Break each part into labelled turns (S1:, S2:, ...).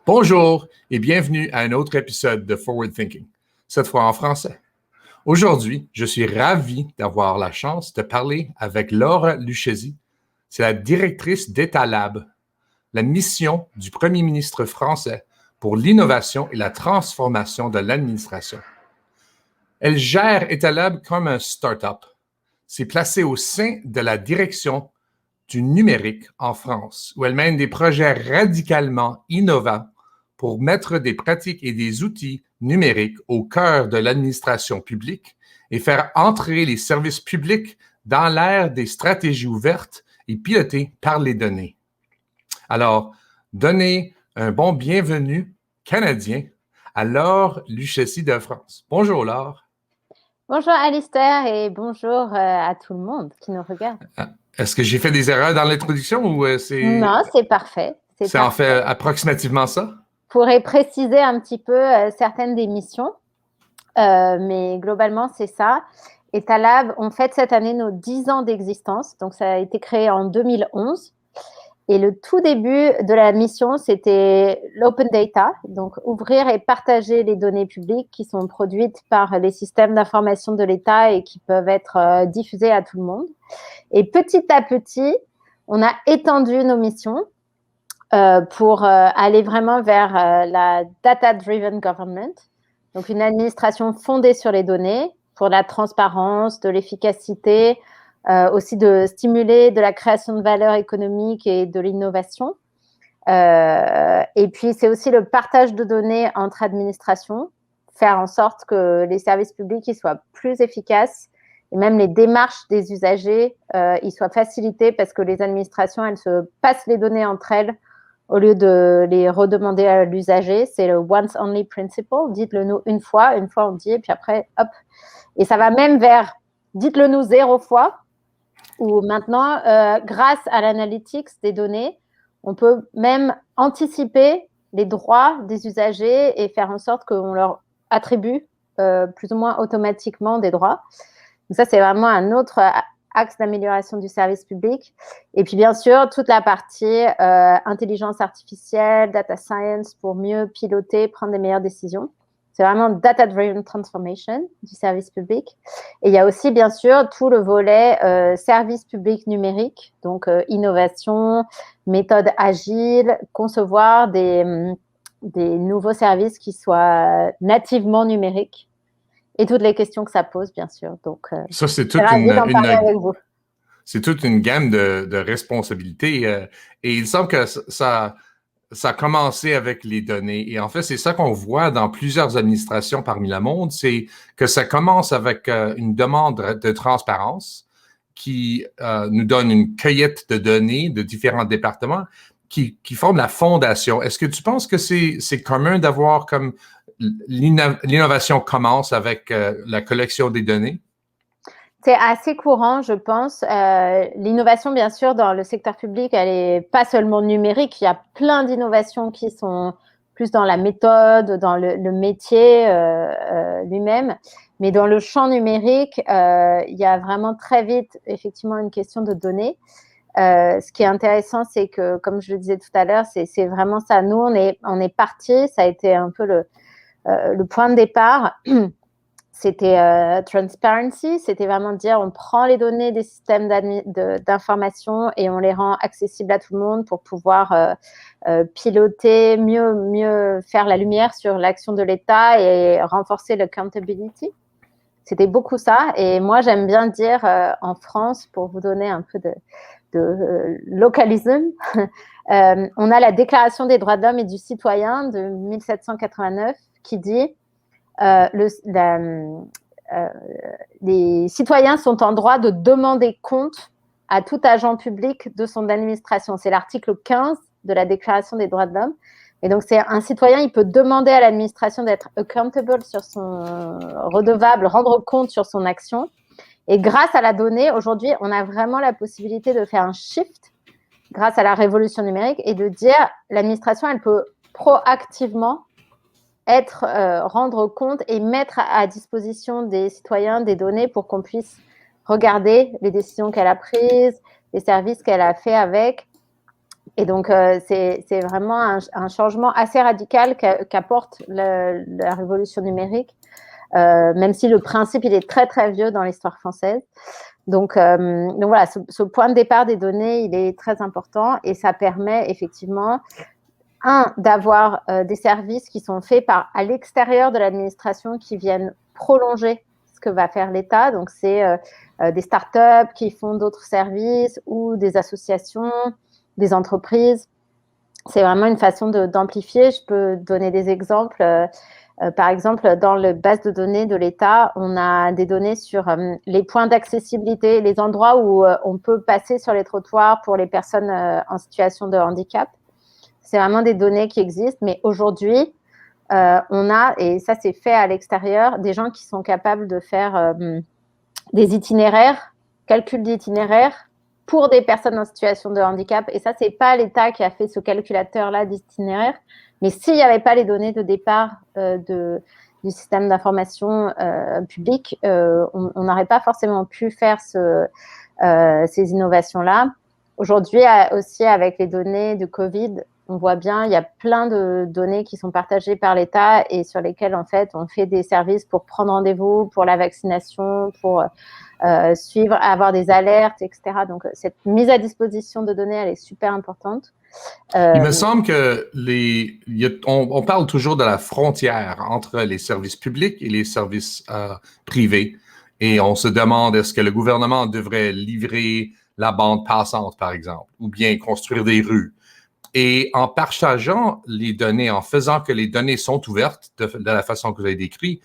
S1: Bonjour et bienvenue à un autre épisode de Forward Thinking, cette fois en français. Aujourd'hui, je suis ravi d'avoir la chance de parler avec Laure Lucchesi. C'est la directrice d'Etalab, la mission du premier ministre français pour l'innovation et la transformation de l'administration. Elle gère Etalab comme un start-up. C'est placé au sein de la direction du numérique en France, où elle mène des projets radicalement innovants pour mettre des pratiques et des outils numériques au cœur de l'administration publique et faire entrer les services publics dans l'ère des stratégies ouvertes et pilotées par les données. Alors, donnez un bon bienvenue canadien à Laure Lucchesi de France. Bonjour Laure.
S2: Bonjour Alistair et bonjour à tout le monde qui nous regarde.
S1: Est-ce que j'ai fait des erreurs dans l'introduction ou
S2: Non, c'est parfait.
S1: C'est en fait approximativement ça?
S2: Je pourrais préciser un petit peu certaines des missions, mais globalement, c'est ça. Etalab, on fête cette année nos 10 ans d'existence. Donc, ça a été créé en 2011. Et le tout début de la mission, c'était l'open data, donc ouvrir et partager les données publiques qui sont produites par les systèmes d'information de l'État et qui peuvent être diffusées à tout le monde. Et petit à petit, on a étendu nos missions pour aller vraiment vers la data-driven government, donc une administration fondée sur les données pour la transparence, de l'efficacité, aussi de stimuler de la création de valeur économique et de l'innovation. Et puis, c'est aussi le partage de données entre administrations, faire en sorte que les services publics ils soient plus efficaces et même les démarches des usagers ils soient facilitées parce que les administrations, elles se passent les données entre elles au lieu de les redemander à l'usager. C'est le once only principle. Dites-le nous une fois on dit, et puis après, hop. Et ça va même vers dites-le nous 0 fois, où maintenant, grâce à l'analytics des données, on peut même anticiper les droits des usagers et faire en sorte qu'on leur attribue plus ou moins automatiquement des droits. Donc ça, c'est vraiment un autre axe d'amélioration du service public. Et puis, bien sûr, toute la partie intelligence artificielle, data science pour mieux piloter, prendre des meilleures décisions. C'est vraiment data-driven transformation du service public. Et il y a aussi, bien sûr, tout le volet service public numérique, donc innovation, méthode agile, concevoir des nouveaux services qui soient nativement numériques et toutes les questions que ça pose, bien sûr. Donc,
S1: ça, c'est toute une gamme de responsabilités. Et il semble que ça a commencé avec les données. Et en fait, c'est ça qu'on voit dans plusieurs administrations parmi le monde, c'est que ça commence avec une demande de transparence qui nous donne une cueillette de données de différents départements qui forment la fondation. Est-ce que tu penses que c'est commun d'avoir comme l'innovation commence avec la collection des données?
S2: C'est assez courant, je pense. L'innovation, bien sûr, dans le secteur public, elle n'est pas seulement numérique. Il y a plein d'innovations qui sont plus dans la méthode, dans le métier lui-même. Mais dans le champ numérique, il y a vraiment très vite, effectivement, une question de données. Ce qui est intéressant, c'est que, comme je le disais tout à l'heure, c'est vraiment ça. Nous, on est partis, ça a été un peu le point de départ. C'était transparency, c'était vraiment dire on prend les données des systèmes d'information et on les rend accessibles à tout le monde pour pouvoir piloter, mieux faire la lumière sur l'action de l'État et renforcer l'accountability. C'était beaucoup ça. Et moi, j'aime bien dire en France, pour vous donner un peu de localisme, on a la Déclaration des droits de l'homme et du citoyen de 1789 qui dit les citoyens sont en droit de demander compte à tout agent public de son administration. C'est l'article 15 de la Déclaration des droits de l'homme. Et donc, c'est un citoyen, il peut demander à l'administration d'être accountable sur son redevable, rendre compte sur son action. Et grâce à la donnée, aujourd'hui, on a vraiment la possibilité de faire un shift grâce à la révolution numérique et de dire l'administration, elle peut proactivement rendre compte et mettre à disposition des citoyens des données pour qu'on puisse regarder les décisions qu'elle a prises, les services qu'elle a fait avec, Et donc, c'est vraiment un changement assez radical qu'apporte la révolution numérique, même si le principe, il est très, très vieux dans l'histoire française. Donc voilà, ce point de départ des données, il est très important et ça permet effectivement, d'avoir des services qui sont faits à l'extérieur de l'administration qui viennent prolonger ce que va faire l'État. Donc, c'est des startups qui font d'autres services ou des associations, des entreprises. C'est vraiment une façon d'amplifier. Je peux donner des exemples. Par exemple, dans la base de données de l'État, on a des données sur les points d'accessibilité, les endroits où on peut passer sur les trottoirs pour les personnes en situation de handicap. C'est vraiment des données qui existent, mais aujourd'hui, on a, et ça c'est fait à l'extérieur, des gens qui sont capables de faire des itinéraires, calcul d'itinéraires pour des personnes en situation de handicap. Et ça, c'est pas l'État qui a fait ce calculateur-là d'itinéraire, mais s'il n'y avait pas les données de départ du système d'information public, on n'aurait pas forcément pu faire ces innovations-là. Aujourd'hui, aussi avec les données de Covid, on voit bien, il y a plein de données qui sont partagées par l'État et sur lesquelles, en fait, on fait des services pour prendre rendez-vous, pour la vaccination, pour suivre, avoir des alertes, etc. Donc, cette mise à disposition de données, elle est super importante.
S1: Il me semble que on parle toujours de la frontière entre les services publics et les services privés. Et on se demande, est-ce que le gouvernement devrait livrer la bande passante, par exemple, ou bien construire des rues? Et en partageant les données, en faisant que les données sont ouvertes de la façon que vous avez décrit,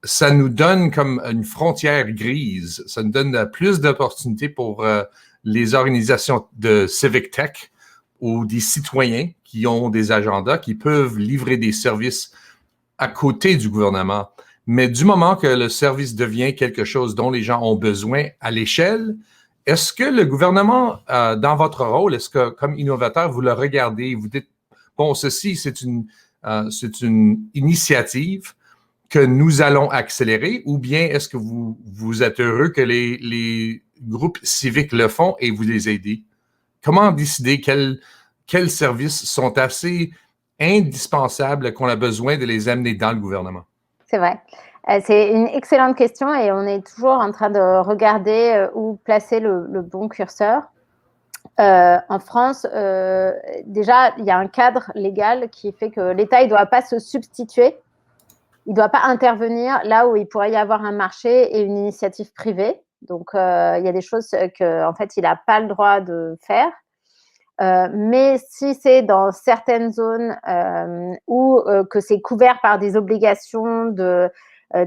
S1: ça nous donne comme une frontière grise. Ça nous donne plus d'opportunités pour les organisations de civic tech ou des citoyens qui ont des agendas, qui peuvent livrer des services à côté du gouvernement. Mais du moment que le service devient quelque chose dont les gens ont besoin à l'échelle, est-ce que le gouvernement, dans votre rôle, est-ce que comme innovateur, vous le regardez, vous dites, bon, ceci, c'est une initiative que nous allons accélérer, ou bien est-ce que vous êtes heureux que les groupes civiques le font et vous les aidez? Comment décider quels services sont assez indispensables qu'on a besoin de les amener dans le gouvernement?
S2: C'est vrai. C'est une excellente question et on est toujours en train de regarder où placer le bon curseur. En France, déjà, il y a un cadre légal qui fait que l'État, il ne doit pas se substituer. Il ne doit pas intervenir là où il pourrait y avoir un marché et une initiative privée. Donc, il y a des choses qu'en fait, il n'a pas le droit de faire. Mais si c'est dans certaines zones où que c'est couvert par des obligations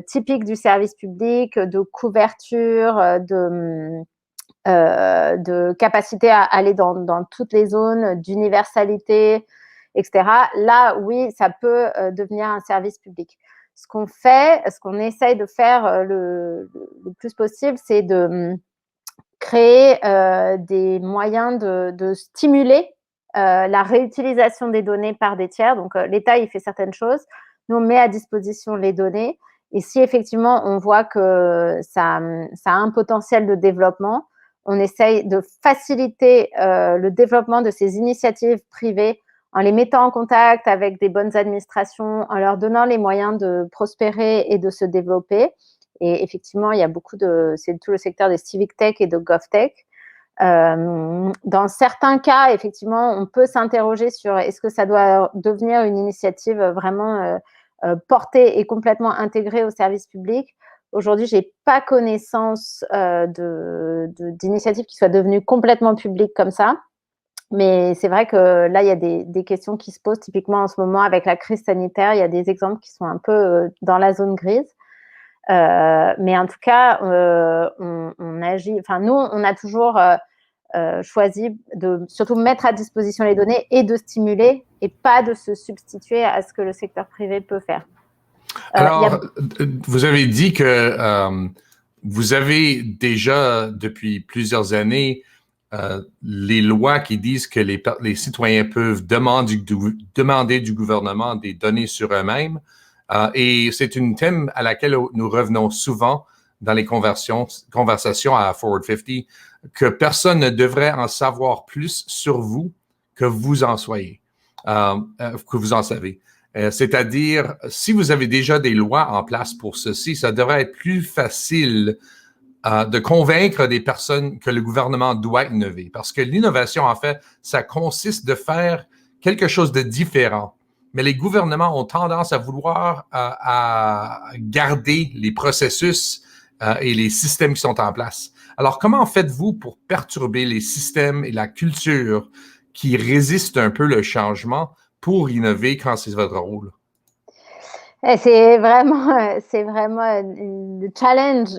S2: typiques du service public, de couverture, de capacité à aller dans toutes les zones, d'universalité, etc. Là, oui, ça peut devenir un service public. Ce qu'on essaye de faire le plus possible, c'est de créer des moyens de stimuler la réutilisation des données par des tiers. Donc, l'État, il fait certaines choses. Nous, on met à disposition les données. Et si effectivement, on voit que ça a un potentiel de développement, on essaye de faciliter le développement de ces initiatives privées en les mettant en contact avec des bonnes administrations, en leur donnant les moyens de prospérer et de se développer. Et effectivement, il y a c'est tout le secteur des civic tech et de GovTech. Dans certains cas, effectivement, on peut s'interroger sur est-ce que ça doit devenir une initiative vraiment portée et complètement intégrée au service public. Aujourd'hui, je n'ai pas connaissance d'initiatives qui soient devenues complètement publiques comme ça. Mais c'est vrai que là, il y a des questions qui se posent typiquement en ce moment avec la crise sanitaire. Il y a des exemples qui sont un peu dans la zone grise. Mais en tout cas, on agit. Enfin, nous, on a toujours choisi de surtout mettre à disposition les données et de stimuler et pas de se substituer à ce que le secteur privé peut faire.
S1: Alors, vous avez dit que vous avez déjà, depuis plusieurs années, les lois qui disent que les citoyens peuvent demander du gouvernement des données sur eux-mêmes. Et c'est un thème à laquelle nous revenons souvent dans les conversations à Forward 50, que personne ne devrait en savoir plus sur vous que vous en soyez, que vous en savez. C'est-à-dire, si vous avez déjà des lois en place pour ceci, ça devrait être plus facile de convaincre des personnes que le gouvernement doit innover. Parce que l'innovation, en fait, ça consiste de faire quelque chose de différent. Mais les gouvernements ont tendance à vouloir à garder les processus et les systèmes qui sont en place. Alors, comment faites-vous pour perturber les systèmes et la culture qui résistent un peu le changement pour innover quand c'est votre rôle?
S2: C'est vraiment le challenge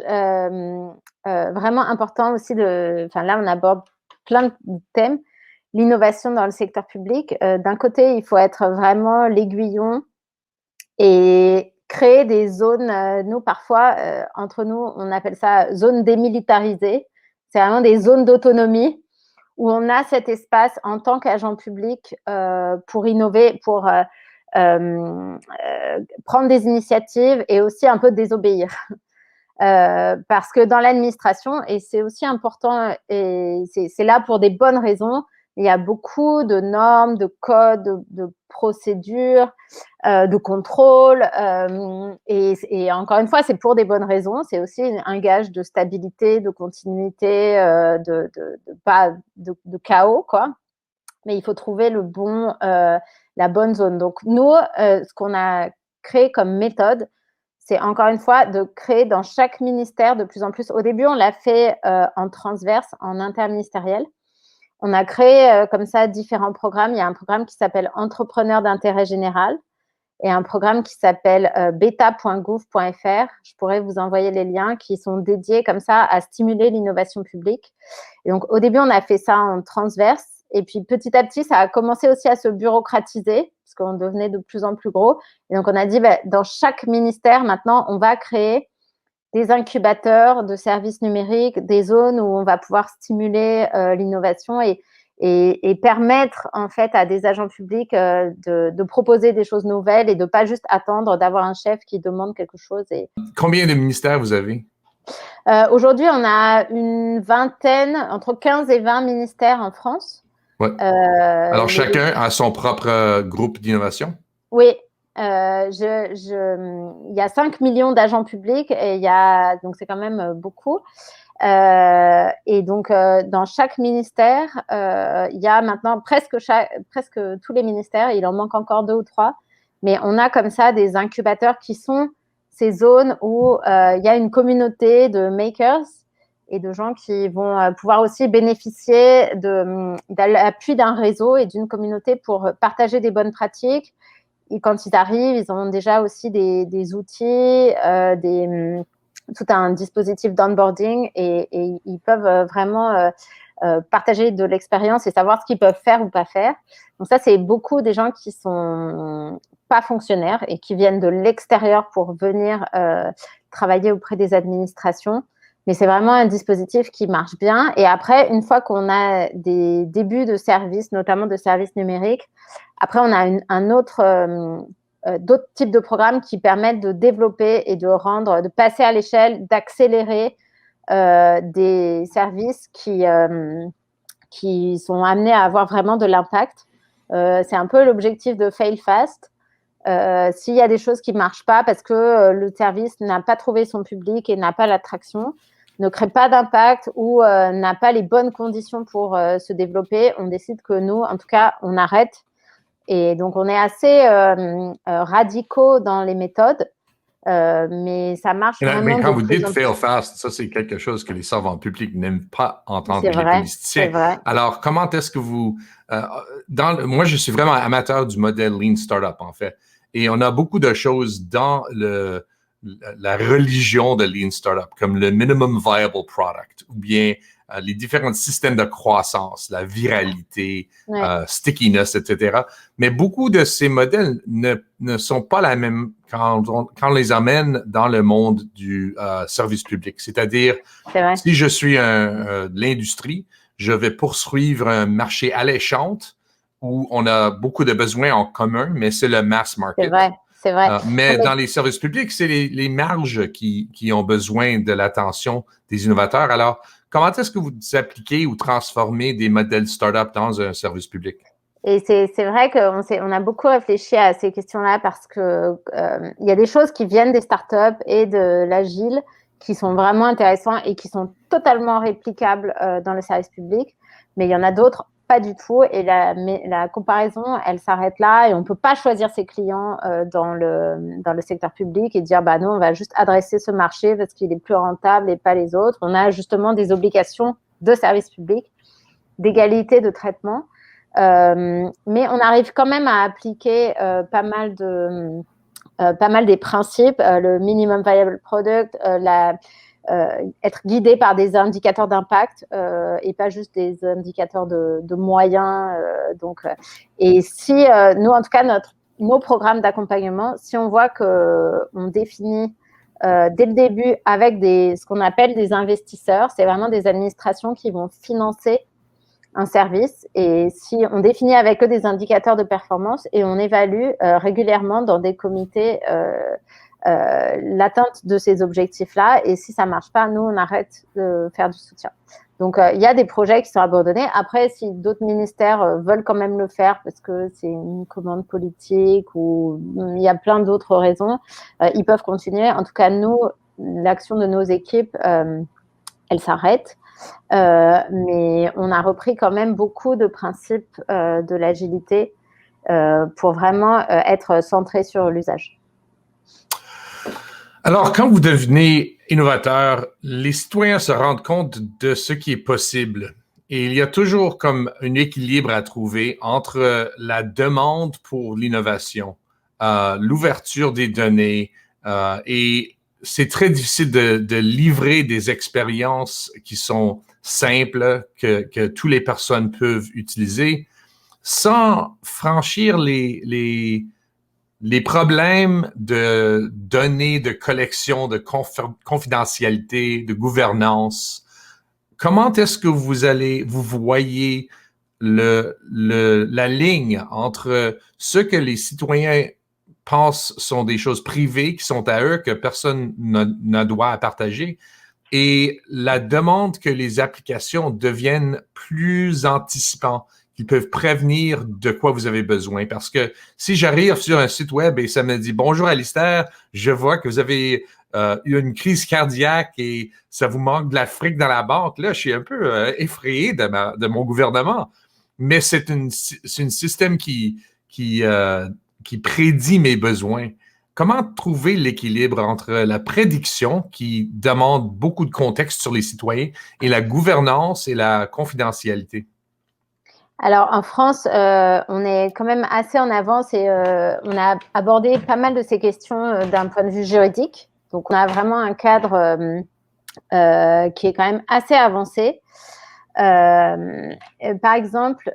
S2: vraiment important aussi. Là, on aborde plein de thèmes. L'innovation dans le secteur public. D'un côté, il faut être vraiment l'aiguillon et créer des zones. Nous, parfois, entre nous, on appelle ça zones démilitarisées. C'est vraiment des zones d'autonomie où on a cet espace en tant qu'agent public pour innover, pour prendre des initiatives et aussi un peu désobéir. Parce que dans l'administration, et c'est aussi important, et c'est là pour des bonnes raisons, il y a beaucoup de normes, de codes, de procédures, de contrôles, et encore une fois, c'est pour des bonnes raisons. C'est aussi un gage de stabilité, de continuité, de chaos, quoi. Mais il faut trouver la bonne zone. Donc nous, ce qu'on a créé comme méthode, c'est encore une fois de créer dans chaque ministère de plus en plus. Au début, on l'a fait en transverse, en interministériel. On a créé comme ça différents programmes. Il y a un programme qui s'appelle Entrepreneurs d'intérêt général et un programme qui s'appelle beta.gouv.fr. Je pourrais vous envoyer les liens qui sont dédiés comme ça à stimuler l'innovation publique. Et donc, au début, on a fait ça en transverse. Et puis, petit à petit, ça a commencé aussi à se bureaucratiser parce qu'on devenait de plus en plus gros. Et donc, on a dit, dans chaque ministère, maintenant, on va créer des incubateurs de services numériques, des zones où on va pouvoir stimuler l'innovation et permettre en fait à des agents publics de proposer des choses nouvelles et de pas juste attendre d'avoir un chef qui demande quelque chose.
S1: Combien de ministères vous avez?
S2: Aujourd'hui, on a une vingtaine, entre 15 et 20 ministères en France.
S1: Ouais. Alors, chacun a son propre groupe d'innovation?
S2: Oui. Il y a 5 millions d'agents publics et donc c'est quand même beaucoup. Et donc, dans chaque ministère, il y a maintenant presque tous les ministères, il en manque encore 2 ou 3, mais on a comme ça des incubateurs qui sont ces zones où il y a une communauté de makers et de gens qui vont pouvoir aussi bénéficier de l'appui d'un réseau et d'une communauté pour partager des bonnes pratiques. Et quand ils arrivent, ils ont déjà aussi des outils, tout un dispositif d'onboarding et ils peuvent vraiment partager de l'expérience et savoir ce qu'ils peuvent faire ou pas faire. Donc ça, c'est beaucoup des gens qui sont pas fonctionnaires et qui viennent de l'extérieur pour venir travailler auprès des administrations. Mais c'est vraiment un dispositif qui marche bien. Et après, une fois qu'on a des débuts de services, notamment de services numériques, après, on a d'autres types de programmes qui permettent de développer et de passer à l'échelle, d'accélérer des services qui sont amenés à avoir vraiment de l'impact. C'est un peu l'objectif de Fail Fast. S'il y a des choses qui ne marchent pas parce que le service n'a pas trouvé son public et n'a pas l'attraction, ne crée pas d'impact ou n'a pas les bonnes conditions pour se développer, on décide que nous, en tout cas, on arrête. Et donc, on est assez radicaux dans les méthodes, mais ça marche vraiment.
S1: Mais quand vous dites fail fast, ça, c'est quelque chose que les servants publics n'aiment pas entendre les politiciens.
S2: C'est vrai.
S1: Alors, comment est-ce que vous... moi, je suis vraiment amateur du modèle Lean Startup, en fait. Et on a beaucoup de choses dans la religion de Lean Startup, comme le Minimum Viable Product, ou bien les différents systèmes de croissance, la viralité, stickiness, etc. Mais beaucoup de ces modèles ne sont pas la même quand on les amène dans le monde du service public. C'est-à-dire, si je suis de l'industrie, je vais poursuivre un marché alléchante où on a beaucoup de besoins en commun, mais c'est le mass market.
S2: C'est vrai.
S1: Mais dans les services publics, c'est les marges qui ont besoin de l'attention des innovateurs. Alors, comment est-ce que vous appliquez ou transformez des modèles start-up dans un service public?
S2: Et c'est vrai qu'on a beaucoup réfléchi à ces questions-là parce que il y a des choses qui viennent des startups et de l'agile qui sont vraiment intéressants et qui sont totalement réplicables dans le service public. Mais il y en a d'autres pas du tout. Et la comparaison, elle s'arrête là et on ne peut pas choisir ses clients dans le secteur public et dire bah nous, on va juste adresser ce marché parce qu'il est plus rentable et pas les autres. On a justement des obligations de service public, d'égalité de traitement. Mais on arrive quand même à appliquer pas mal des principes, le minimum viable product, être guidé par des indicateurs d'impact et pas juste des indicateurs de moyens. Et si nous, en tout cas, nos programmes d'accompagnement, si on voit qu'on définit dès le début avec ce qu'on appelle des investisseurs, c'est vraiment des administrations qui vont financer un service, et si on définit avec eux des indicateurs de performance et on évalue régulièrement dans des comités l'atteinte de ces objectifs-là, et si ça marche pas, nous on arrête de faire du soutien. Donc il y a des projets qui sont abandonnés. Après, si d'autres ministères veulent quand même le faire parce que c'est une commande politique ou il y a plein d'autres raisons, ils peuvent continuer. En tout cas, nous, l'action de nos équipes, elle s'arrête. Mais on a repris quand même beaucoup de principes de l'agilité pour vraiment être centré sur l'usage.
S1: Alors, quand vous devenez innovateur, les citoyens se rendent compte de ce qui est possible. Et il y a toujours comme un équilibre à trouver entre la demande pour l'innovation, l'ouverture des données et c'est très difficile de livrer des expériences qui sont simples, que toutes les personnes peuvent utiliser, sans franchir les problèmes de données, de collection, de confidentialité, de gouvernance. Comment est-ce que vous voyez la ligne entre ce que les citoyens pensent sont des choses privées qui sont à eux, que personne ne doit à partager, et la demande que les applications deviennent plus anticipantes, qu'ils peuvent prévenir de quoi vous avez besoin? Parce que si j'arrive sur un site web et ça me dit « Bonjour Alistair, je vois que vous avez eu une crise cardiaque et ça vous manque de la fric dans la banque », là, je suis un peu effrayé de mon gouvernement. Mais c'est un système qui prédit mes besoins. Comment trouver l'équilibre entre la prédiction, qui demande beaucoup de contexte sur les citoyens, et la gouvernance et la confidentialité?
S2: Alors, en France, on est quand même assez en avance et on a abordé pas mal de ces questions d'un point de vue juridique. Donc, on a vraiment un cadre qui est quand même assez avancé. Par exemple,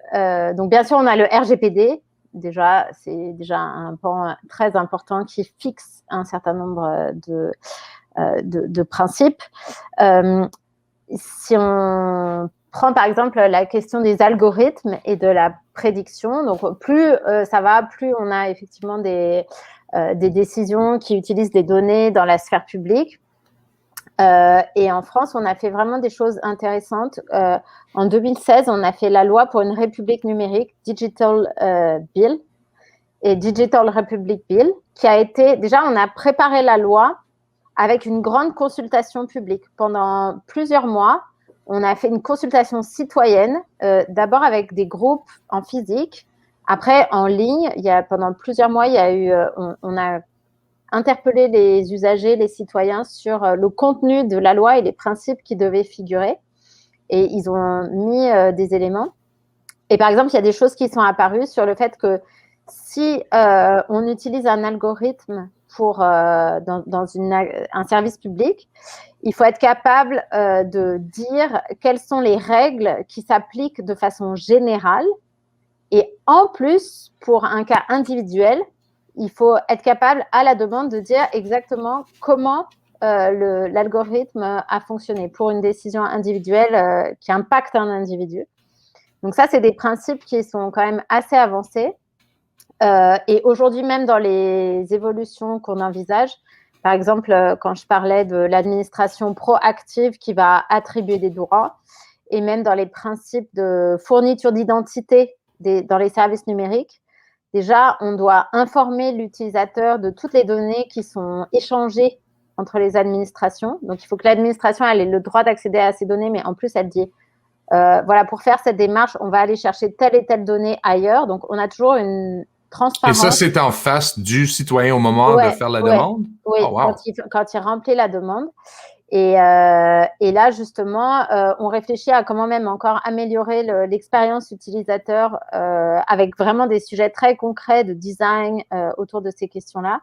S2: donc bien sûr, on a le RGPD. Déjà, c'est déjà un pan très important qui fixe un certain nombre de principes. Si on prend par exemple la question des algorithmes et de la prédiction, donc plus ça va, plus on a effectivement des décisions qui utilisent des données dans la sphère publique. Et en France, on a fait vraiment des choses intéressantes. En 2016, on a fait la loi pour une république numérique, Digital Bill et Digital Republic Bill, qui a été, déjà, on a préparé la loi avec une grande consultation publique. Pendant plusieurs mois, on a fait une consultation citoyenne, d'abord avec des groupes en physique, après en ligne. Pendant plusieurs mois, on a interpellé les usagers, les citoyens sur le contenu de la loi et les principes qui devaient figurer. Et ils ont mis des éléments. Et par exemple, il y a des choses qui sont apparues sur le fait que si on utilise un algorithme dans un service public, il faut être capable de dire quelles sont les règles qui s'appliquent de façon générale. Et en plus, pour un cas individuel, il faut être capable, à la demande, de dire exactement comment l'algorithme a fonctionné pour une décision individuelle qui impacte un individu. Donc ça, c'est des principes qui sont quand même assez avancés. Et aujourd'hui, même dans les évolutions qu'on envisage, par exemple, quand je parlais de l'administration proactive qui va attribuer des droits, et même dans les principes de fourniture d'identité dans les services numériques, déjà, on doit informer l'utilisateur de toutes les données qui sont échangées entre les administrations. Donc, il faut que l'administration ait le droit d'accéder à ces données, mais en plus, elle dit, voilà, pour faire cette démarche, on va aller chercher telle et telle donnée ailleurs. Donc, on a toujours une transparence.
S1: Et ça, c'est en face du citoyen au moment de faire la demande?
S2: Oui,
S1: Oh, wow.
S2: quand il remplit la demande. Et là, justement, on réfléchit à comment même encore améliorer l'expérience utilisateur avec vraiment des sujets très concrets de design autour de ces questions-là.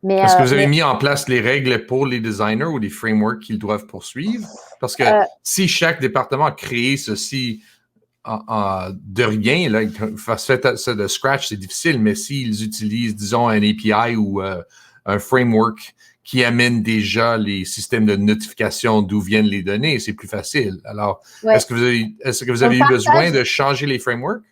S1: Est-ce que vous avez mis en place les règles pour les designers ou les frameworks qu'ils doivent poursuivre? Parce que si chaque département a créé ceci de rien, là, faire ça de scratch, c'est difficile, mais s'ils utilisent, disons, un API ou un framework qui amène déjà les systèmes de notification d'où viennent les données, c'est plus facile. Alors, est-ce que vous avez eu besoin de changer les frameworks?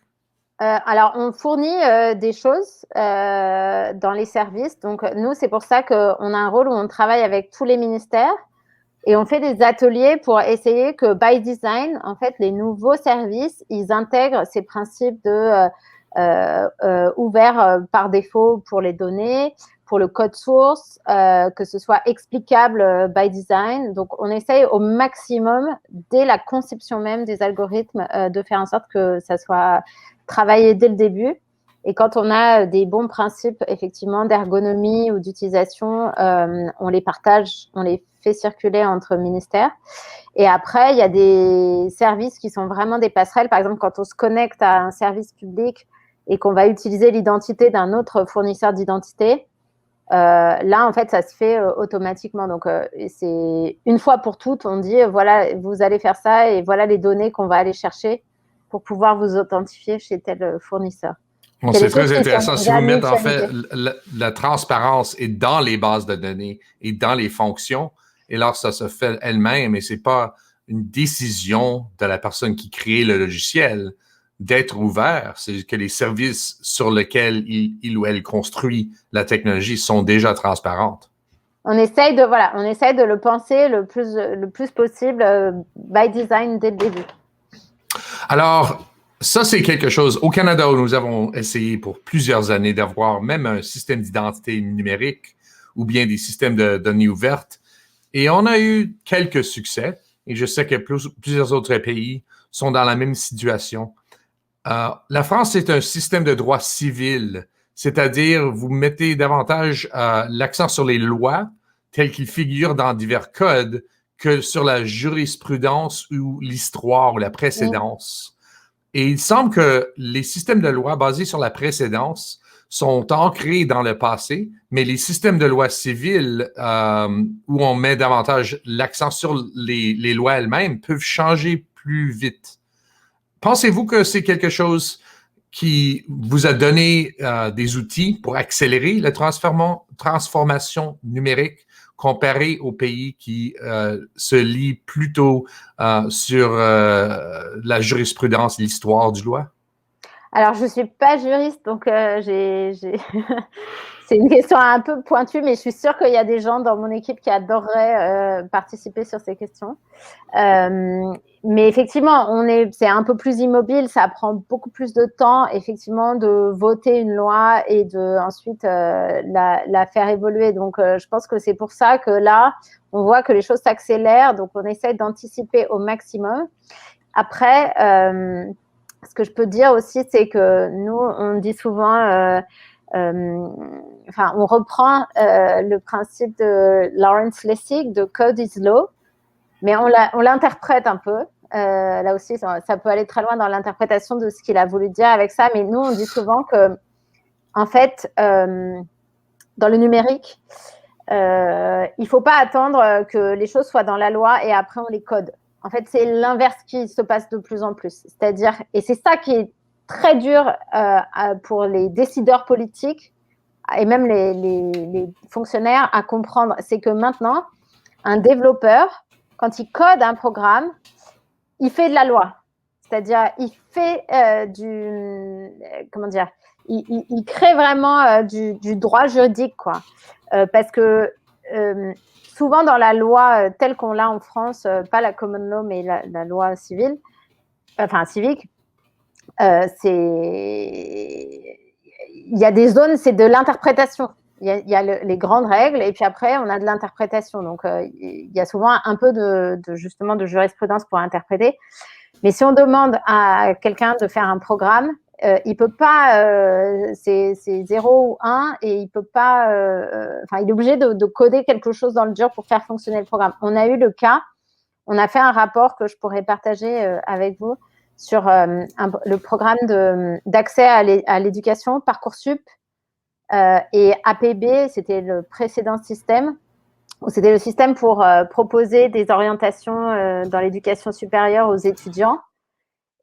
S2: Alors, on fournit des choses dans les services. Donc, nous, c'est pour ça qu'on a un rôle où on travaille avec tous les ministères et on fait des ateliers pour essayer que, by design, en fait, les nouveaux services, ils intègrent ces principes de ouvert par défaut pour les données, pour le code source, que ce soit explicable by design. Donc, on essaye au maximum, dès la conception même des algorithmes, de faire en sorte que ça soit travaillé dès le début. Et quand on a des bons principes, effectivement, d'ergonomie ou d'utilisation, on les partage, on les fait circuler entre ministères. Et après, il y a des services qui sont vraiment des passerelles. Par exemple, quand on se connecte à un service public et qu'on va utiliser l'identité d'un autre fournisseur d'identité, là, en fait, ça se fait automatiquement. Donc, c'est une fois pour toutes, on dit, voilà, vous allez faire ça et voilà les données qu'on va aller chercher pour pouvoir vous authentifier chez tel fournisseur.
S1: Bon, c'est très intéressant. Si vous mettez, en fait, la transparence est dans les bases de données et dans les fonctions, et là, ça se fait elle-même, et c'est pas une décision de la personne qui crée le logiciel d'être ouvert, c'est que les services sur lesquels il ou elle construit la technologie sont déjà transparentes.
S2: On essaye de le penser le plus possible by design dès le début.
S1: Alors, ça, c'est quelque chose. Au Canada, où nous avons essayé pour plusieurs années d'avoir même un système d'identité numérique ou bien des systèmes de données ouvertes. Et on a eu quelques succès. Et je sais que plusieurs autres pays sont dans la même situation. La France, c'est un système de droit civil, c'est-à-dire vous mettez davantage l'accent sur les lois telles qu'ils figurent dans divers codes que sur la jurisprudence ou l'histoire ou la précédence. Et il semble que les systèmes de loi basés sur la précédence sont ancrés dans le passé, mais les systèmes de loi civiles, où on met davantage l'accent sur les lois elles-mêmes, peuvent changer plus vite. Pensez-vous que c'est quelque chose qui vous a donné des outils pour accélérer la transformation numérique comparé aux pays qui se lient plutôt sur la jurisprudence et l'histoire du droit?
S2: Alors, je ne suis pas juriste, donc c'est une question un peu pointue, mais je suis sûre qu'il y a des gens dans mon équipe qui adoreraient participer sur ces questions. Mais effectivement, c'est un peu plus immobile, ça prend beaucoup plus de temps, effectivement, de voter une loi et de ensuite la faire évoluer. Donc, je pense que c'est pour ça que là, on voit que les choses s'accélèrent, donc on essaie d'anticiper au maximum. Après, ce que je peux dire aussi, c'est que nous, on dit souvent, on reprend le principe de Lawrence Lessig de Code is Law, mais on l'interprète un peu. Là aussi, ça peut aller très loin dans l'interprétation de ce qu'il a voulu dire avec ça, mais nous, on dit souvent que, en fait, dans le numérique, il ne faut pas attendre que les choses soient dans la loi et après on les code. En fait, c'est l'inverse qui se passe de plus en plus. C'est-à-dire, et c'est ça qui est très dur pour les décideurs politiques et même les fonctionnaires à comprendre, c'est que maintenant, un développeur, quand il code un programme, il fait de la loi. C'est-à-dire, il fait il crée vraiment du droit juridique, quoi. Parce que souvent dans la loi telle qu'on l'a en France, pas la common law, mais la loi civile, civique, Il y a des zones, c'est de l'interprétation. Il y a les grandes règles et puis après, on a de l'interprétation. Donc, il y a souvent un peu justement de jurisprudence pour interpréter. Mais si on demande à quelqu'un de faire un programme, il peut pas, c'est 0 ou 1 et il peut pas, il est obligé de coder quelque chose dans le dur pour faire fonctionner le programme. On a eu le cas, on a fait un rapport que je pourrais partager avec vous sur le programme d'accès à l'éducation, Parcoursup et APB, c'était le précédent système. C'était le système pour proposer des orientations dans l'éducation supérieure aux étudiants.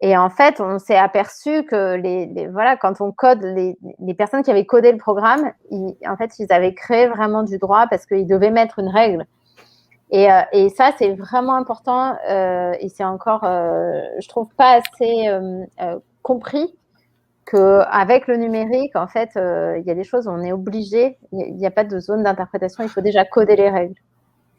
S2: Et en fait, on s'est aperçu que voilà, quand on code, les personnes qui avaient codé le programme, ils avaient créé vraiment du droit parce qu'ils devaient mettre une règle. Et ça, c'est vraiment important et c'est encore, je trouve, pas assez compris qu'avec le numérique, en fait, il y a des choses où on est obligé, il n'y a pas de zone d'interprétation, il faut déjà coder les règles.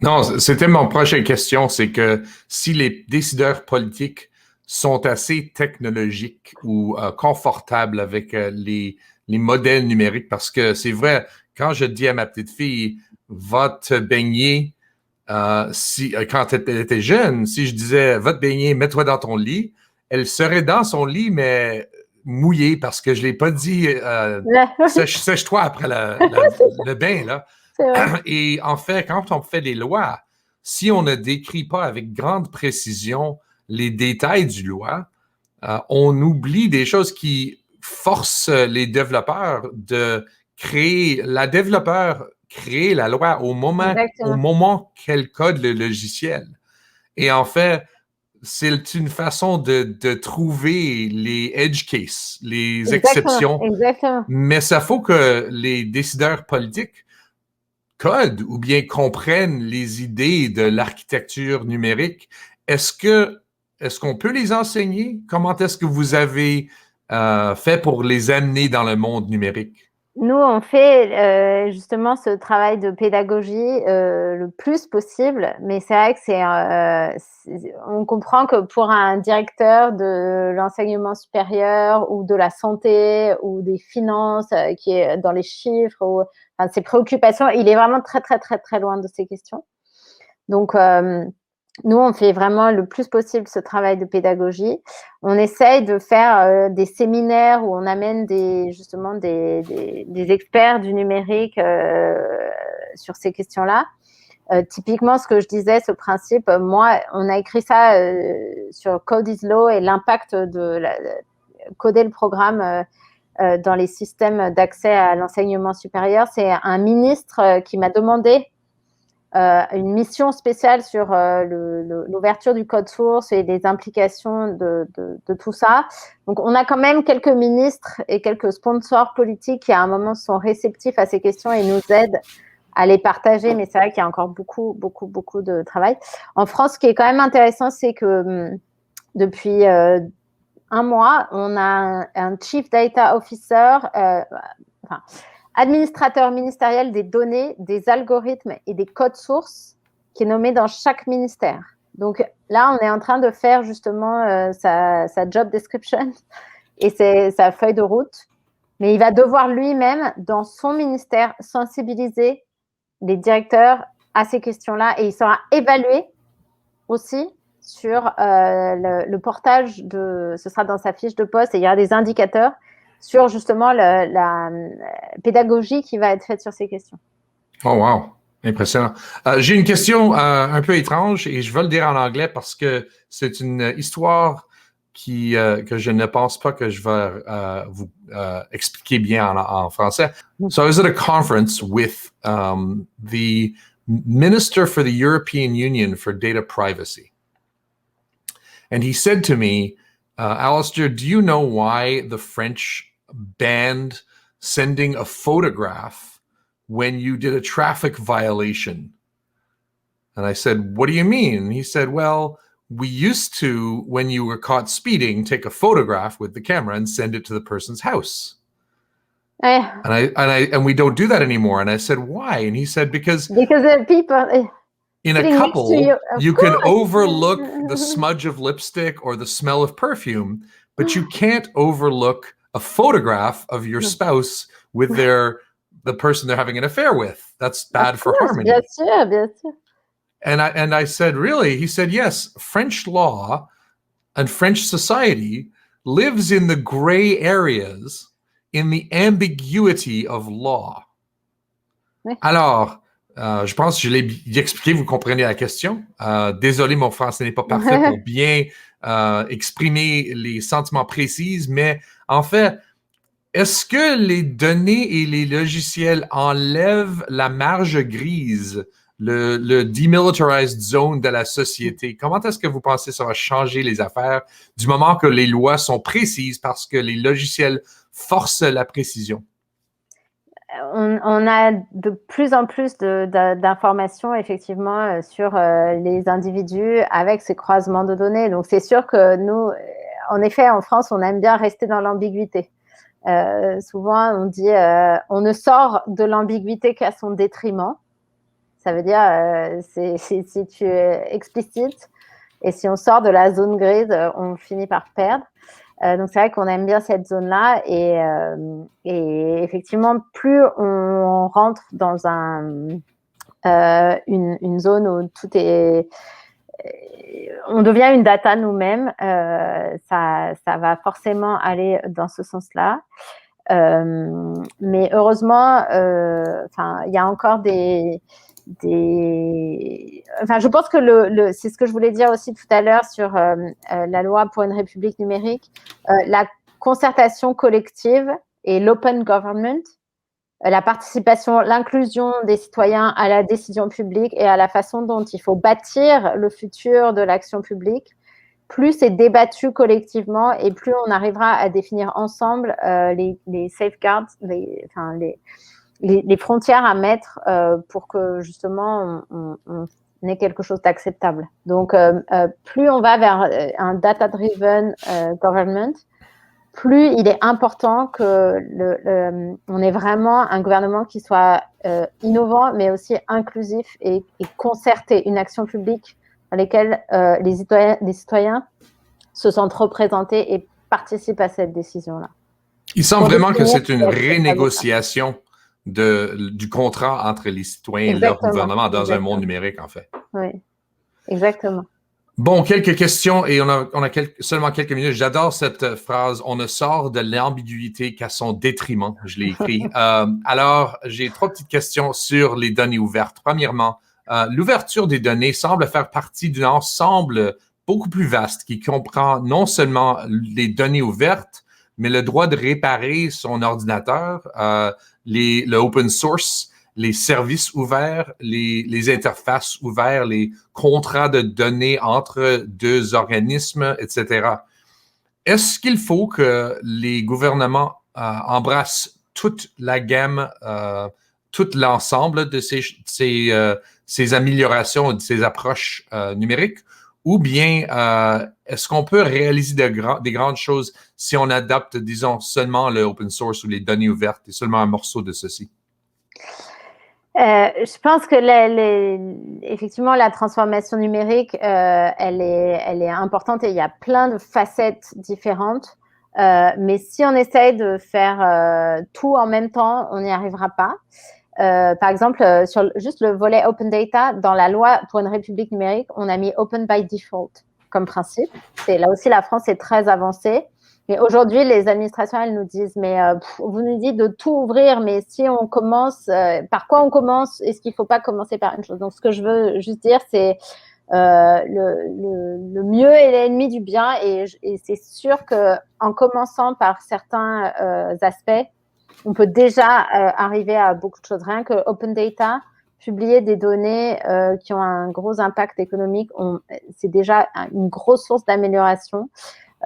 S1: Non, c'était mon prochaine question, c'est que si les décideurs politiques sont assez technologiques ou confortables avec les modèles numériques, parce que c'est vrai, quand je dis à ma petite fille, va te baigner, quand elle était jeune, si je disais, va te baigner, mets-toi dans ton lit, elle serait dans son lit, mais mouillée, parce que je l'ai pas dit, sèche-toi après le bain, là. Et en fait, quand on fait des lois, si on ne décrit pas avec grande précision les détails du loi, on oublie des choses qui forcent les développeurs de créer. La développeur crée la loi au moment qu'elle code le logiciel. Et en fait, c'est une façon de trouver les edge cases, les exceptions.
S2: Exactement.
S1: Mais ça faut que les décideurs politiques codent ou bien comprennent les idées de l'architecture numérique. Est-ce qu'on peut les enseigner? Comment est-ce que vous avez fait pour les amener dans le monde numérique?
S2: Nous, on fait justement ce travail de pédagogie le plus possible, mais c'est vrai que on comprend que pour un directeur de l'enseignement supérieur ou de la santé ou des finances qui est dans les chiffres ou ses préoccupations, il est vraiment très, très, très, très loin de ces questions. Donc, nous, on fait vraiment le plus possible ce travail de pédagogie. On essaye de faire des séminaires où on amène justement des experts du numérique sur ces questions-là. Typiquement, ce que je disais, ce principe, moi, on a écrit ça sur Code is Law et l'impact de coder le programme dans les systèmes d'accès à l'enseignement supérieur. C'est un ministre qui m'a demandé une mission spéciale sur l'ouverture du code source et les implications de tout ça. Donc, on a quand même quelques ministres et quelques sponsors politiques qui, à un moment, sont réceptifs à ces questions et nous aident à les partager. Mais c'est vrai qu'il y a encore beaucoup, beaucoup, beaucoup de travail. En France, ce qui est quand même intéressant, c'est que depuis un mois, on a un Chief Data Officer, administrateur ministériel des données, des algorithmes et des codes sources qui est nommé dans chaque ministère. Donc là, on est en train de faire justement sa job description et sa feuille de route. Mais il va devoir lui-même, dans son ministère, sensibiliser les directeurs à ces questions-là et il sera évalué aussi sur le portage ce sera dans sa fiche de poste et il y aura des indicateurs sur justement la pédagogie qui va être faite sur ces questions.
S1: Oh wow, impressionnant. J'ai une question un peu étrange et je vais le dire en anglais parce que c'est une histoire que je ne pense pas que je vais vous expliquer bien en français. So I was at a conference with the Minister for the European Union for Data Privacy. And he said to me, Alistair, do you know why the French banned sending a photograph when you did a traffic violation? And I said, what do you mean? And he said, well, we used to, when you were caught speeding, take a photograph with the camera and send it to the person's house. And we don't do that anymore. And I said, why? And he said, because
S2: the people
S1: in a couple, you can overlook the smudge of lipstick or the smell of perfume, but you can't overlook a photograph of your spouse with the person they're having an affair with. That's bad for harmony.
S2: Bien sûr, bien sûr.
S1: And I said, really? He said, yes, French law and French society lives in the gray areas, in the ambiguity of law.
S2: Oui.
S1: Alors, je pense que je l'ai expliqué, vous comprenez la question. Désolé, mon français n'est pas parfait pour bien exprimer les sentiments précis, mais en fait, est-ce que les données et les logiciels enlèvent la marge grise, le demilitarized zone de la société? Comment est-ce que vous pensez que ça va changer les affaires du moment que les lois sont précises parce que les logiciels forcent la précision?
S2: On a de plus en plus d'informations effectivement sur les individus avec ces croisements de données. Donc c'est sûr que nous, en effet, en France, on aime bien rester dans l'ambiguïté. Souvent, on dit on ne sort de l'ambiguïté qu'à son détriment. Ça veut dire si tu explicites et si on sort de la zone grise, on finit par perdre. Donc c'est vrai qu'on aime bien cette zone-là et effectivement, plus on rentre dans une zone où tout est, on devient une data nous-mêmes, ça va forcément aller dans ce sens-là. Mais heureusement, il y a encore je pense que c'est ce que je voulais dire aussi tout à l'heure sur la loi pour une république numérique, la concertation collective et l'open government, la participation, l'inclusion des citoyens à la décision publique et à la façon dont il faut bâtir le futur de l'action publique. Plus c'est débattu collectivement et plus on arrivera à définir ensemble les safeguards, les frontières à mettre pour que justement on ait quelque chose d'acceptable. Donc, plus on va vers un data-driven government, plus il est important que on ait vraiment un gouvernement qui soit innovant, mais aussi inclusif et concerté, une action publique dans laquelle les citoyens se sentent représentés et participent à cette décision-là.
S1: Il semble vraiment que c'est une renégociation du contrat entre les citoyens et leur gouvernement dans un monde numérique, en fait.
S2: Oui, exactement.
S1: Bon, quelques questions et on a seulement quelques minutes. J'adore cette phrase « On ne sort de l'ambiguïté qu'à son détriment ». Je l'ai écrit. Alors, j'ai 3 petites questions sur les données ouvertes. Premièrement, l'ouverture des données semble faire partie d'un ensemble beaucoup plus vaste qui comprend non seulement les données ouvertes, mais le droit de réparer son ordinateur, le open source, les services ouverts, les interfaces ouvertes, les contrats de données entre 2 organismes, etc. Est-ce qu'il faut que les gouvernements embrassent toute la gamme, tout l'ensemble de ces améliorations, de ces approches numériques? Ou bien est-ce qu'on peut réaliser des grandes choses si on adapte, disons, seulement le open source ou les données ouvertes et seulement un morceau de ceci?
S2: Je pense que effectivement, la transformation numérique, elle est importante et il y a plein de facettes différentes. Mais si on essaye de faire tout en même temps, on n'y arrivera pas. Par exemple, sur juste le volet Open Data, dans la loi pour une république numérique, on a mis Open by Default comme principe. Là aussi, la France est très avancée. Mais aujourd'hui, les administrations, elles nous disent, mais vous nous dites de tout ouvrir, mais si on commence, par quoi on commence? Est-ce qu'il ne faut pas commencer par une chose? Donc, ce que je veux juste dire, c'est le mieux est l'ennemi du bien. Et c'est sûr qu'en commençant par certains aspects, on peut déjà arriver à beaucoup de choses. Rien que Open Data, publier des données qui ont un gros impact économique, c'est déjà une grosse source d'amélioration.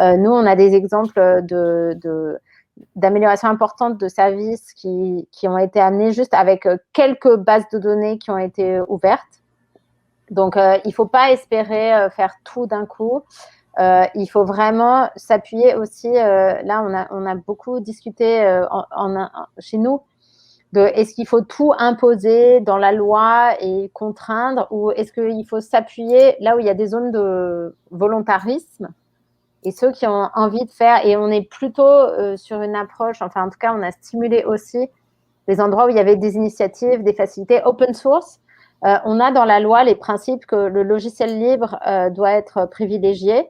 S2: Nous, on a des exemples d'amélioration importante de services qui ont été amenés juste avec quelques bases de données qui ont été ouvertes. Donc, il ne faut pas espérer faire tout d'un coup. Il faut vraiment s'appuyer aussi. Là, on a beaucoup discuté chez nous de est-ce qu'il faut tout imposer dans la loi et contraindre ou est-ce qu'il faut s'appuyer là où il y a des zones de volontarisme et ceux qui ont envie de faire. Et on est plutôt sur une approche, enfin en tout cas, on a stimulé aussi les endroits où il y avait des initiatives, des facilités open source. On a dans la loi les principes que le logiciel libre doit être privilégié,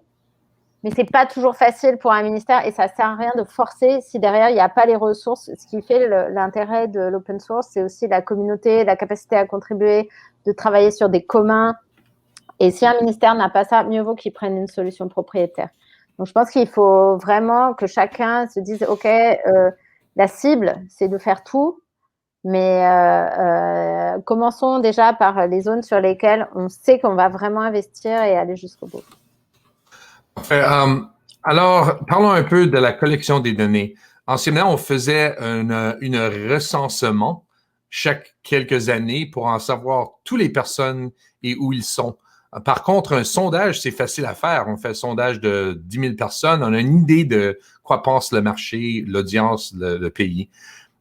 S2: mais c'est pas toujours facile pour un ministère et ça sert à rien de forcer si derrière il n'y a pas les ressources. Ce qui fait l'intérêt de l'open source, c'est aussi la communauté, la capacité à contribuer, de travailler sur des communs. Et si un ministère n'a pas ça, mieux vaut qu'il prenne une solution propriétaire. Donc je pense qu'il faut vraiment que chacun se dise, OK, la cible, c'est de faire tout, mais commençons déjà par les zones sur lesquelles on sait qu'on va vraiment investir et aller jusqu'au bout.
S1: Parfait. Alors, parlons un peu de la collection des données. Anciennement, on faisait une recensement chaque quelques années pour en savoir toutes les personnes et où ils sont. Par contre, un sondage, c'est facile à faire. On fait un sondage de 10 000 personnes. On a une idée de quoi pense le marché, l'audience, le pays.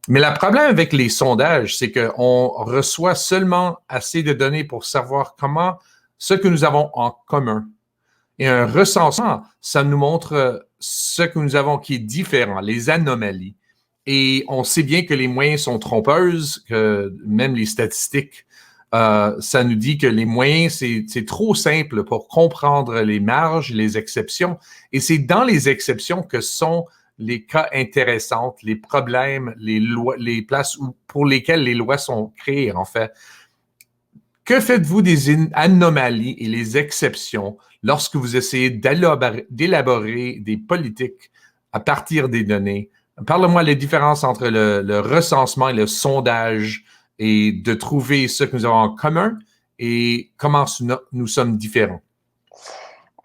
S1: Mais le problème avec les sondages, c'est qu'on reçoit seulement assez de données pour savoir comment ce que nous avons en commun. Et un recensement, ça nous montre ce que nous avons qui est différent, les anomalies. Et on sait bien que les moyens sont trompeuses, que même les statistiques, ça nous dit que les moyens, c'est trop simple pour comprendre les marges, les exceptions. Et c'est dans les exceptions que sont les cas intéressants, les problèmes, les lois, les places pour lesquelles les lois sont créées, en fait. Que faites-vous des anomalies et les exceptions lorsque vous essayez d'élaborer des politiques à partir des données? Parle-moi les différences entre le recensement et le sondage et de trouver ce que nous avons en commun et comment nous sommes différents.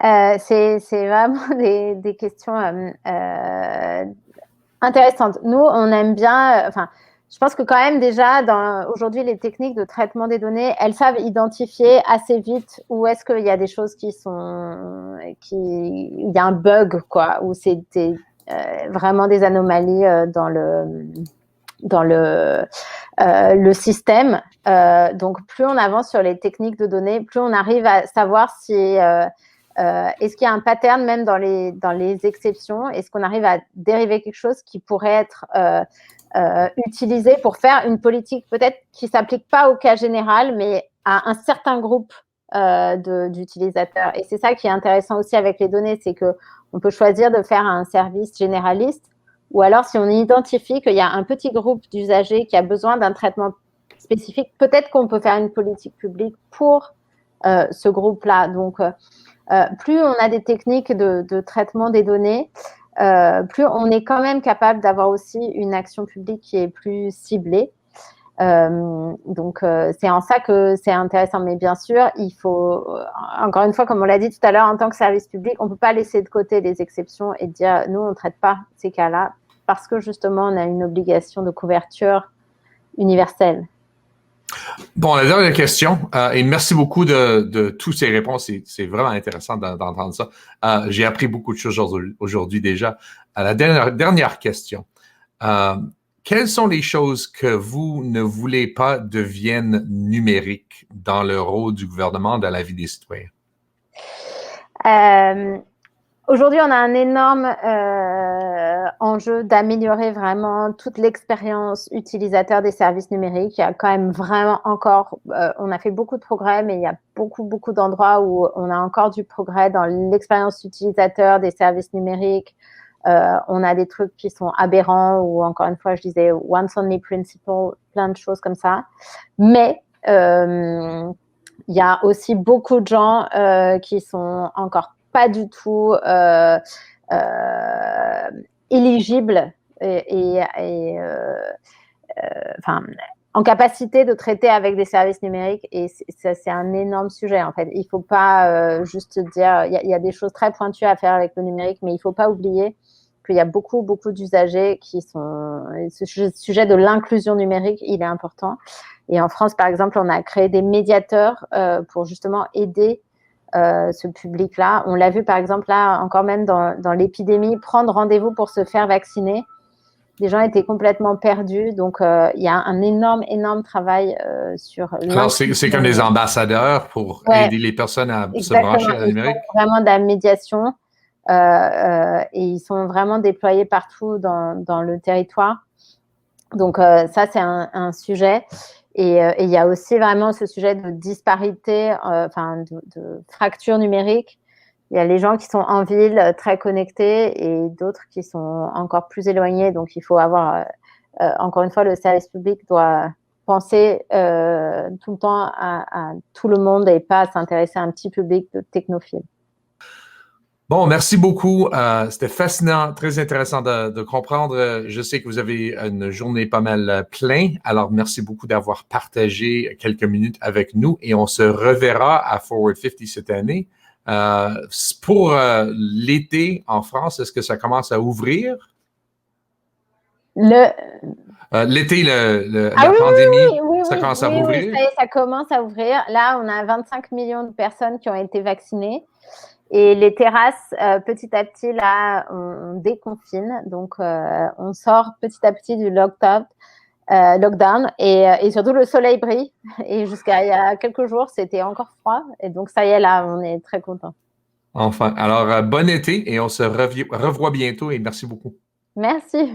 S2: C'est vraiment des questions intéressantes. Nous, on aime bien... je pense que quand même déjà, aujourd'hui, les techniques de traitement des données, elles savent identifier assez vite où est-ce qu'il y a des choses il y a un bug, quoi, où c'est vraiment des anomalies dans le système. Donc, plus on avance sur les techniques de données, plus on arrive à savoir si est-ce qu'il y a un pattern même dans les exceptions. Est-ce qu'on arrive à dériver quelque chose qui pourrait être utilisé pour faire une politique peut-être qui ne s'applique pas au cas général, mais à un certain groupe d'utilisateurs. Et c'est ça qui est intéressant aussi avec les données, c'est qu'on peut choisir de faire un service généraliste, ou alors si on identifie qu'il y a un petit groupe d'usagers qui a besoin d'un traitement spécifique, peut-être qu'on peut faire une politique publique pour ce groupe-là. Donc, plus on a des techniques de traitement des données, plus on est quand même capable d'avoir aussi une action publique qui est plus ciblée. Donc, c'est en ça que c'est intéressant. Mais bien sûr, il faut, encore une fois, comme on l'a dit tout à l'heure, en tant que service public, on ne peut pas laisser de côté les exceptions et dire, nous, on ne traite pas ces cas-là parce que justement, on a une obligation de couverture universelle.
S1: Bon, la dernière question, et merci beaucoup de toutes ces réponses, c'est vraiment intéressant d'entendre ça. J'ai appris beaucoup de choses aujourd'hui déjà. La dernière question, quelles sont les choses que vous ne voulez pas deviennent numériques dans le rôle du gouvernement dans la vie des citoyens?
S2: Aujourd'hui, on a un énorme enjeu d'améliorer vraiment toute l'expérience utilisateur des services numériques. Il y a quand même vraiment encore, on a fait beaucoup de progrès, mais il y a beaucoup d'endroits où on a encore du progrès dans l'expérience utilisateur des services numériques. On a des trucs qui sont aberrants ou encore une fois, je disais once only principle, plein de choses comme ça. Mais il y a aussi beaucoup de gens qui sont encore pas du tout éligibles en capacité de traiter avec des services numériques. Et c'est un énorme sujet, en fait. Il ne faut pas juste dire... Il y a des choses très pointues à faire avec le numérique, mais il ne faut pas oublier qu'il y a beaucoup d'usagers qui sont... Ce sujet de l'inclusion numérique, il est important. Et en France, par exemple, on a créé des médiateurs pour justement aider ce public-là. On l'a vu, par exemple, là, encore même dans l'épidémie, prendre rendez-vous pour se faire vacciner. Les gens étaient complètement perdus. Donc, il y a un énorme travail sur...
S1: Alors, c'est comme des ambassadeurs pour aider les personnes à se brancher à la numérique?
S2: Vraiment de la médiation. et ils sont vraiment déployés partout dans le territoire. Donc, ça, c'est un sujet. Et il y a aussi vraiment ce sujet de disparité, de fracture numérique. Il y a les gens qui sont en ville, très connectés, et d'autres qui sont encore plus éloignés. Donc, il faut avoir, encore une fois, le service public doit penser tout le temps à tout le monde et pas s'intéresser à un petit public de technophiles.
S1: Bon, merci beaucoup. C'était fascinant, très intéressant de comprendre. Je sais que vous avez une journée pas mal pleine, alors merci beaucoup d'avoir partagé quelques minutes avec nous et on se reverra à Forward 50 cette année. Pour l'été en France, est-ce que ça commence à ouvrir? L'été, la pandémie, ça commence à rouvrir?
S2: Ça commence à ouvrir. Là, on a 25 millions de personnes qui ont été vaccinées. Et les terrasses, petit à petit, là, on déconfine. Donc, on sort petit à petit du lockdown. Et surtout, le soleil brille. Et jusqu'à il y a quelques jours, c'était encore froid. Et donc, ça y est, là, on est très contents.
S1: Enfin, alors, bon été et on se revoit bientôt et merci beaucoup.
S2: Merci.